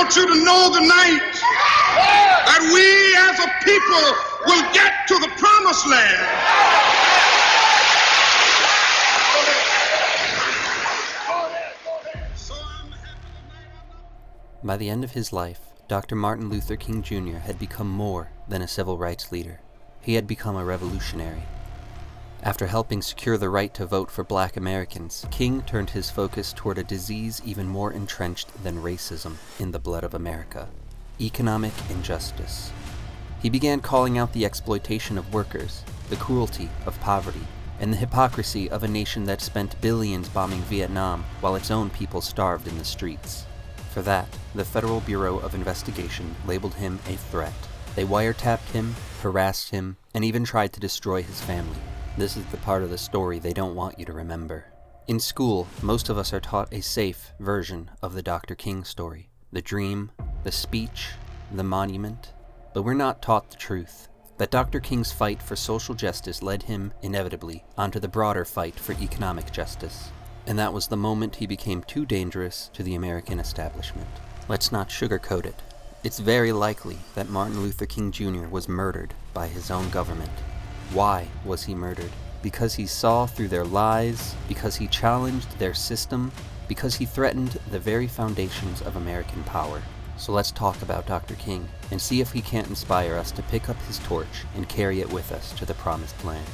want you to know tonight that we as a people will get to the promised land. By the end of his life, Dr. Martin Luther King Jr. had become more than a civil rights leader. He had become a revolutionary. After helping secure the right to vote for Black Americans, King turned his focus toward a disease even more entrenched than racism in the blood of America: economic injustice. He began calling out the exploitation of workers, the cruelty of poverty, and the hypocrisy of a nation that spent billions bombing Vietnam while its own people starved in the streets. For that, the Federal Bureau of Investigation labeled him a threat. They wiretapped him, harassed him, and even tried to destroy his family. This is the part of the story they don't want you to remember. In school, most of us are taught a safe version of the Dr. King story. The dream, the speech, the monument. But we're not taught the truth. That Dr. King's fight for social justice led him, inevitably, onto the broader fight for economic justice. And that was the moment he became too dangerous to the American establishment. Let's not sugarcoat it. It's very likely that Martin Luther King Jr. was murdered by his own government. Why was he murdered? Because he saw through their lies, because he challenged their system, because he threatened the very foundations of American power. So let's talk about Dr. King and see if he can't inspire us to pick up his torch and carry it with us to the promised land.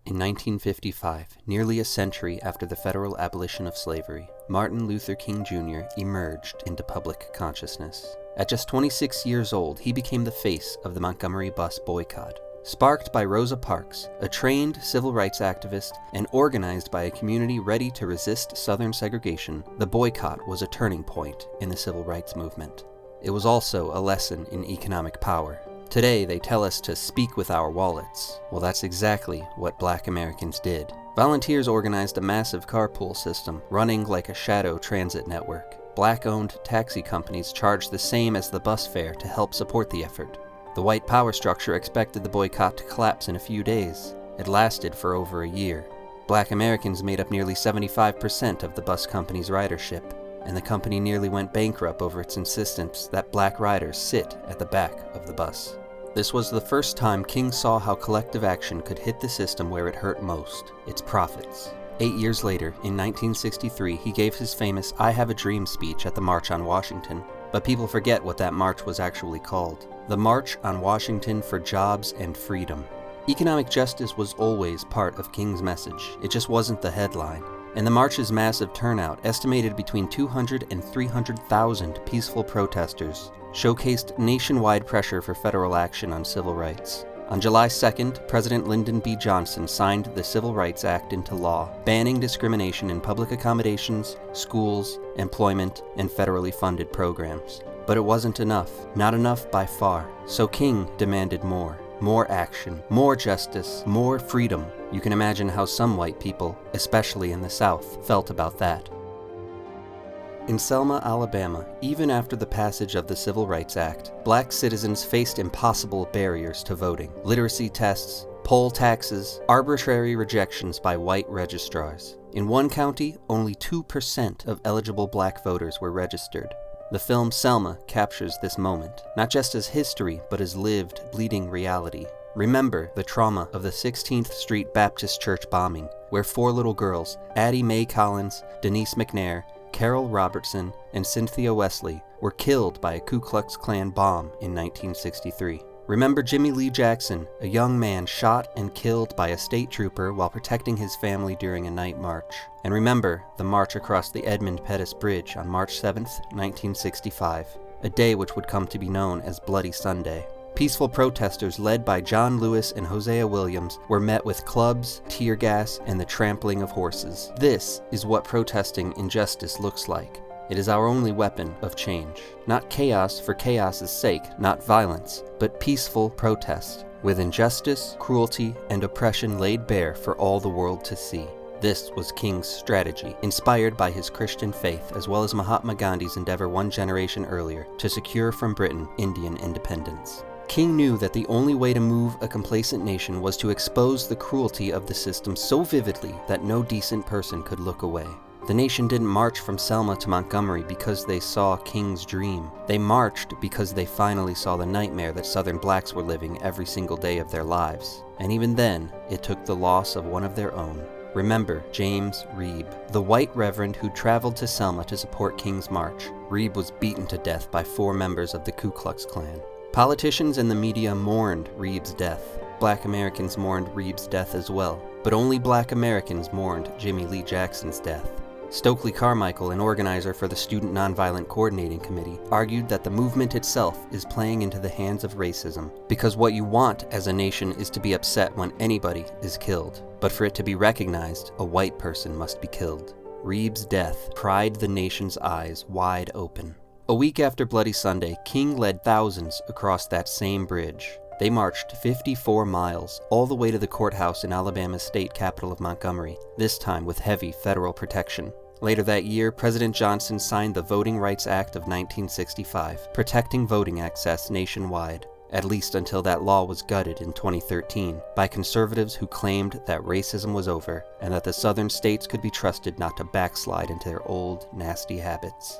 In 1955, nearly a century after the federal abolition of slavery, Martin Luther King Jr. emerged into public consciousness. At just 26 years old, he became the face of the Montgomery bus boycott. Sparked by Rosa Parks, a trained civil rights activist, and organized by a community ready to resist Southern segregation, the boycott was a turning point in the civil rights movement. It was also a lesson in economic power. Today, they tell us to speak with our wallets. Well, that's exactly what Black Americans did. Volunteers organized a massive carpool system, running like a shadow transit network. Black-owned taxi companies charged the same as the bus fare to help support the effort. The white power structure expected the boycott to collapse in a few days. It lasted for over a year. Black Americans made up nearly 75% of the bus company's ridership, and the company nearly went bankrupt over its insistence that black riders sit at the back of the bus. This was the first time King saw how collective action could hit the system where it hurt most, its profits. 8 years later, in 1963, he gave his famous "I Have a Dream" speech at the March on Washington. But people forget what that march was actually called: the March on Washington for Jobs and Freedom. Economic justice was always part of King's message. It just wasn't the headline. And the march's massive turnout, estimated between 200 and 300,000 peaceful protesters, showcased nationwide pressure for federal action on civil rights. On July 2nd, President Lyndon B. Johnson signed the Civil Rights Act into law, banning discrimination in public accommodations, schools, employment, and federally funded programs. But it wasn't enough. Not enough by far. So King demanded more. More action, more justice, more freedom. You can imagine how some white people, especially in the South, felt about that. In Selma, Alabama, even after the passage of the Civil Rights Act, black citizens faced impossible barriers to voting: literacy tests, poll taxes, arbitrary rejections by white registrars. In one county, only 2% of eligible black voters were registered. The film Selma captures this moment, not just as history, but as lived, bleeding reality. Remember the trauma of the 16th Street Baptist Church bombing, where 4 little girls, Addie Mae Collins, Denise McNair, Carol Robertson, and Cynthia Wesley, were killed by a Ku Klux Klan bomb in 1963. Remember Jimmy Lee Jackson, a young man shot and killed by a state trooper while protecting his family during a night march. And remember the march across the Edmund Pettus Bridge on March 7th, 1965, a day which would come to be known as Bloody Sunday. Peaceful protesters led by John Lewis and Hosea Williams were met with clubs, tear gas, and the trampling of horses. This is what protesting injustice looks like. It is our only weapon of change. Not chaos for chaos's sake, not violence, but peaceful protest, with injustice, cruelty, and oppression laid bare for all the world to see. This was King's strategy, inspired by his Christian faith as well as Mahatma Gandhi's endeavor one generation earlier to secure from Britain Indian independence. King knew that the only way to move a complacent nation was to expose the cruelty of the system so vividly that no decent person could look away. The nation didn't march from Selma to Montgomery because they saw King's dream. They marched because they finally saw the nightmare that Southern blacks were living every single day of their lives. And even then, it took the loss of one of their own. Remember James Reeb, the white reverend who traveled to Selma to support King's march. Reeb was beaten to death by 4 members of the Ku Klux Klan. Politicians and the media mourned Reeb's death. Black Americans mourned Reeb's death as well, but only Black Americans mourned Jimmy Lee Jackson's death. Stokely Carmichael, an organizer for the Student Nonviolent Coordinating Committee, argued that the movement itself is playing into the hands of racism, because what you want as a nation is to be upset when anybody is killed. But for it to be recognized, a white person must be killed. Reeb's death pried the nation's eyes wide open. A week after Bloody Sunday, King led thousands across that same bridge. They marched 54 miles, all the way to the courthouse in Alabama's state capital of Montgomery, this time with heavy federal protection. Later that year, President Johnson signed the Voting Rights Act of 1965, protecting voting access nationwide, at least until that law was gutted in 2013 by conservatives who claimed that racism was over and that the southern states could be trusted not to backslide into their old, nasty habits.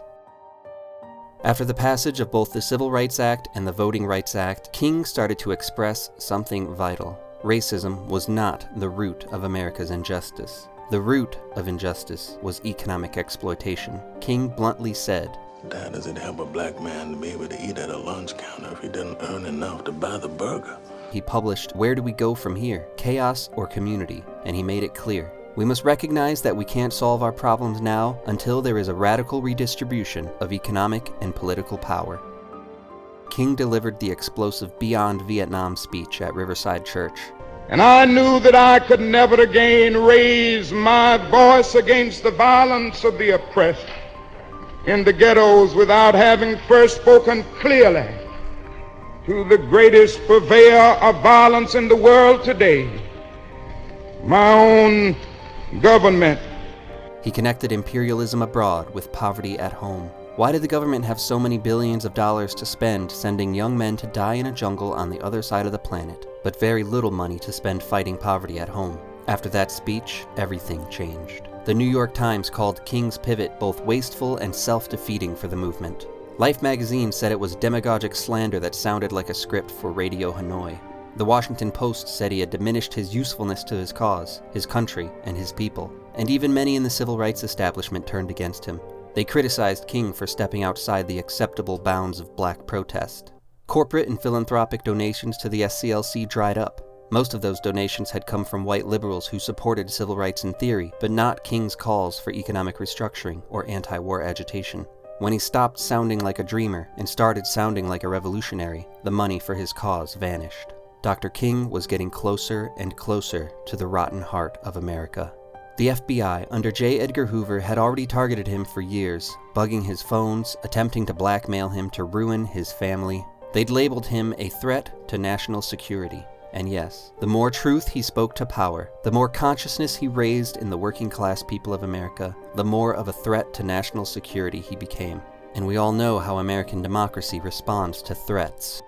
After the passage of both the Civil Rights Act and the Voting Rights Act, King started to express something vital. Racism was not the root of America's injustice. The root of injustice was economic exploitation. King bluntly said, "How does it help a black man to be able to eat at a lunch counter if he doesn't earn enough to buy the burger?" He published Where Do We Go From Here? Chaos or Community, and he made it clear. We must recognize that we can't solve our problems now until there is a radical redistribution of economic and political power. King delivered the explosive Beyond Vietnam speech at Riverside Church. And I knew that I could never again raise my voice against the violence of the oppressed in the ghettos without having first spoken clearly to the greatest purveyor of violence in the world today, my own government. He connected imperialism abroad with poverty at home. Why did the government have so many billions of dollars to spend sending young men to die in a jungle on the other side of the planet, but very little money to spend fighting poverty at home? After that speech, everything changed. The New York Times called King's pivot both wasteful and self-defeating for the movement. Life magazine said it was demagogic slander that sounded like a script for Radio Hanoi. The Washington Post said he had diminished his usefulness to his cause, his country, and his people, and even many in the civil rights establishment turned against him. They criticized King for stepping outside the acceptable bounds of black protest. Corporate and philanthropic donations to the SCLC dried up. Most of those donations had come from white liberals who supported civil rights in theory, but not King's calls for economic restructuring or anti-war agitation. When he stopped sounding like a dreamer and started sounding like a revolutionary, the money for his cause vanished. Dr. King was getting closer and closer to the rotten heart of America. The FBI, under J. Edgar Hoover, had already targeted him for years, bugging his phones, attempting to blackmail him to ruin his family. They'd labeled him a threat to national security. And yes, the more truth he spoke to power, the more consciousness he raised in the working class people of America, the more of a threat to national security he became. And we all know how American democracy responds to threats.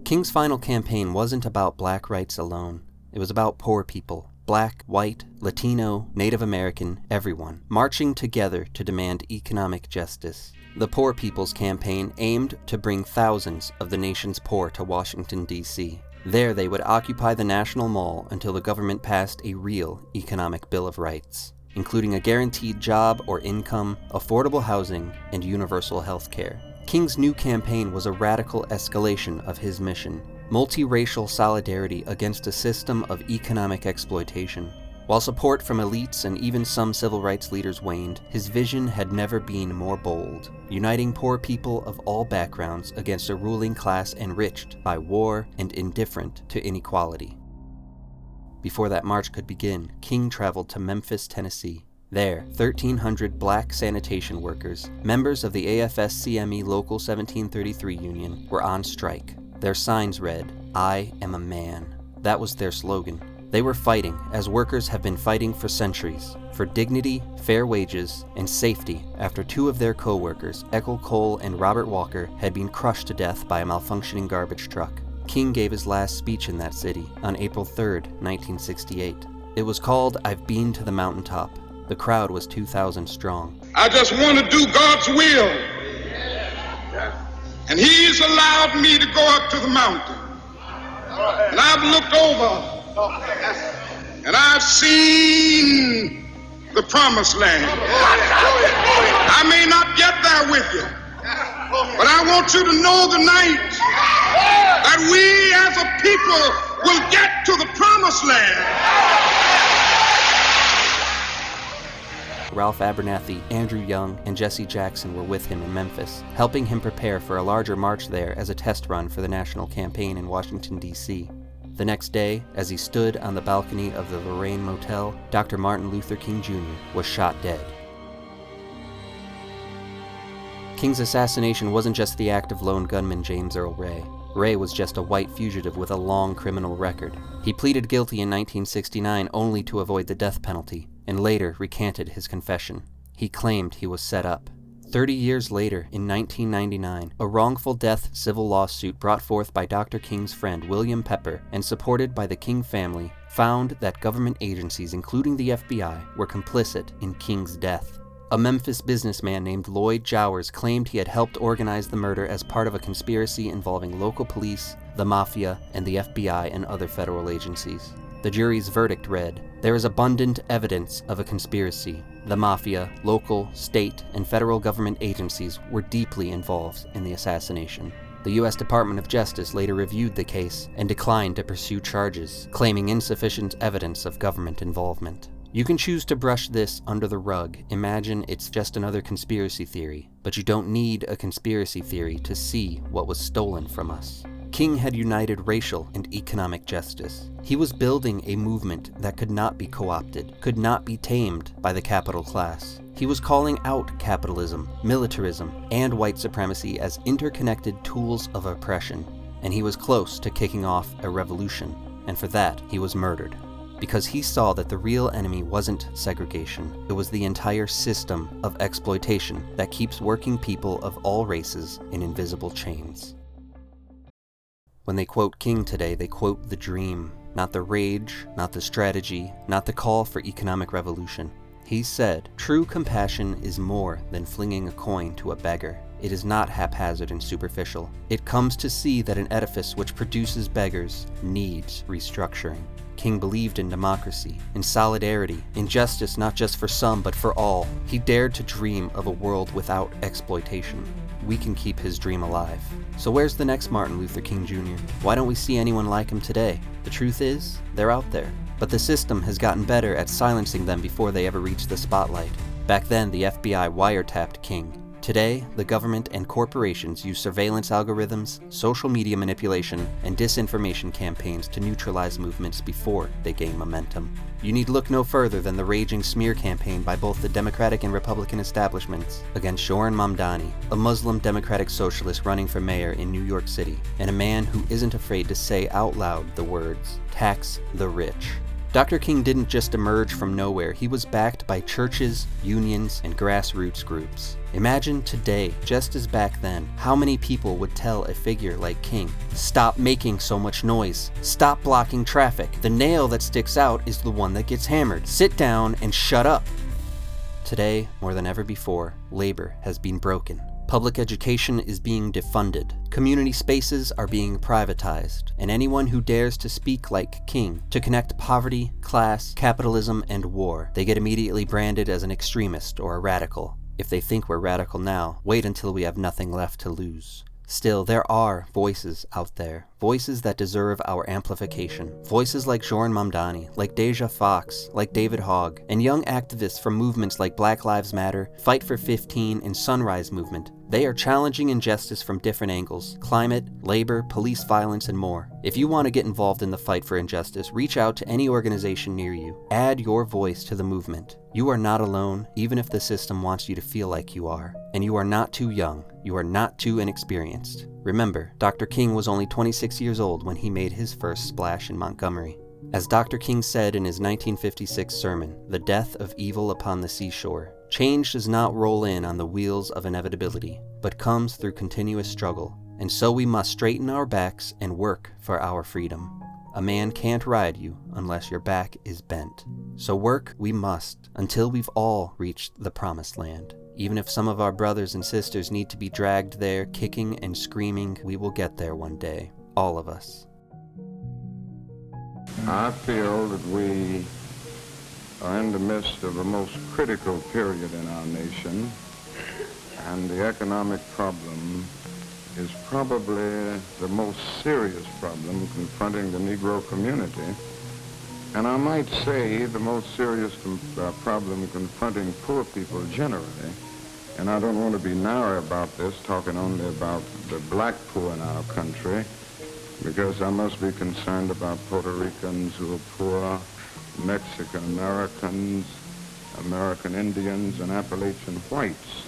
King's final campaign wasn't about black rights alone. It was about poor people, black, white, Latino, Native American, everyone, marching together to demand economic justice. The Poor People's Campaign aimed to bring thousands of the nation's poor to Washington, D.C. There they would occupy the National Mall until the government passed a real economic Bill of Rights, including a guaranteed job or income, affordable housing, and universal health care. King's new campaign was a radical escalation of his mission, multiracial solidarity against a system of economic exploitation. While support from elites and even some civil rights leaders waned, his vision had never been more bold, uniting poor people of all backgrounds against a ruling class enriched by war and indifferent to inequality. Before that march could begin, King traveled to Memphis, Tennessee. There, 1,300 black sanitation workers, members of the AFSCME Local 1733 Union, were on strike. Their signs read, "I am a man." That was their slogan. They were fighting, as workers have been fighting for centuries, for dignity, fair wages, and safety after 2 of their co-workers, Eckel Cole and Robert Walker, had been crushed to death by a malfunctioning garbage truck. King gave his last speech in that city on April 3, 1968. It was called I've Been to the Mountaintop. The crowd was 2,000 strong. I just want to do God's will. And He's allowed me to go up to the mountain. And I've looked over and I've seen the promised land. I may not get there with you, but I want you to know tonight that we as a people will get to the promised land. Ralph Abernathy, Andrew Young, and Jesse Jackson were with him in Memphis, helping him prepare for a larger march there as a test run for the national campaign in Washington, D.C. The next day, as he stood on the balcony of the Lorraine Motel, Dr. Martin Luther King Jr. was shot dead. King's assassination wasn't just the act of lone gunman James Earl Ray. Ray was just a white fugitive with a long criminal record. He pleaded guilty in 1969 only to avoid the death penalty, and later recanted his confession. He claimed he was set up. 30 years later, in 1999, a wrongful death civil lawsuit brought forth by Dr. King's friend William Pepper and supported by the King family found that government agencies, including the FBI, were complicit in King's death. A Memphis businessman named Lloyd Jowers claimed he had helped organize the murder as part of a conspiracy involving local police, the mafia, and the FBI and other federal agencies. The jury's verdict read, "There is abundant evidence of a conspiracy. The mafia, local, state, and federal government agencies were deeply involved in the assassination." The U.S. Department of Justice later reviewed the case and declined to pursue charges, claiming insufficient evidence of government involvement. You can choose to brush this under the rug, imagine it's just another conspiracy theory, but you don't need a conspiracy theory to see what was stolen from us. King had united racial and economic justice. He was building a movement that could not be co-opted, could not be tamed by the capital class. He was calling out capitalism, militarism, and white supremacy as interconnected tools of oppression, and he was close to kicking off a revolution, and for that he was murdered. Because he saw that the real enemy wasn't segregation, it was the entire system of exploitation that keeps working people of all races in invisible chains. When they quote King today, they quote the dream, not the rage, not the strategy, not the call for economic revolution. He said, "True compassion is more than flinging a coin to a beggar. It is not haphazard and superficial. It comes to see that an edifice which produces beggars needs restructuring." King believed in democracy, in solidarity, in justice not just for some but for all. He dared to dream of a world without exploitation. We can keep his dream alive. So where's the next Martin Luther King Jr.? Why don't we see anyone like him today? The truth is, they're out there. But the system has gotten better at silencing them before they ever reach the spotlight. Back then, the FBI wiretapped King. Today, the government and corporations use surveillance algorithms, social media manipulation, and disinformation campaigns to neutralize movements before they gain momentum. You need look no further than the raging smear campaign by both the Democratic and Republican establishments against Zohran Mamdani, a Muslim democratic socialist running for mayor in New York City, and a man who isn't afraid to say out loud the words, "Tax the rich." Dr. King didn't just emerge from nowhere, he was backed by churches, unions, and grassroots groups. Imagine today, just as back then, how many people would tell a figure like King, "Stop making so much noise. Stop blocking traffic. The nail that sticks out is the one that gets hammered. Sit down and shut up." Today, more than ever before, labor has been broken. Public education is being defunded. Community spaces are being privatized. And anyone who dares to speak like King, to connect poverty, class, capitalism, and war, they get immediately branded as an extremist or a radical. If they think we're radical now, wait until we have nothing left to lose. Still, there are voices out there, voices that deserve our amplification. Voices like Zohran Mamdani, like Deja Fox, like David Hogg, and young activists from movements like Black Lives Matter, Fight for 15, and Sunrise Movement. They are challenging injustice from different angles: climate, labor, police violence, and more. If you want to get involved in the fight for injustice, reach out to any organization near you. Add your voice to the movement. You are not alone, even if the system wants you to feel like you are. And you are not too young. You are not too inexperienced. Remember, Dr. King was only 26 years old when he made his first splash in Montgomery. As Dr. King said in his 1956 sermon, "The Death of Evil Upon the Seashore," change does not roll in on the wheels of inevitability, but comes through continuous struggle, and so we must straighten our backs and work for our freedom. A man can't ride you unless your back is bent. So work we must until we've all reached the promised land. Even if some of our brothers and sisters need to be dragged there, kicking and screaming, we will get there one day. All of us. I feel that we are in the midst of the most critical period in our nation, and the economic problem is probably the most serious problem confronting the Negro community, and I might say the most serious problem confronting poor people generally. And I don't want to be narrow about this, talking only about the black poor in our country, because I must be concerned about Puerto Ricans who are poor, Mexican Americans, American Indians, and Appalachian whites.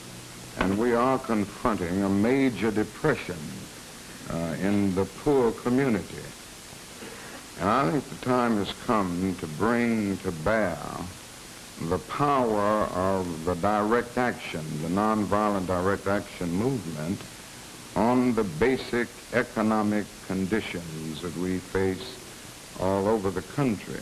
And we are confronting a major depression in the poor community. And I think the time has come to bring to bear the power of the direct action, the nonviolent direct action movement, on the basic economic conditions that we face all over the country.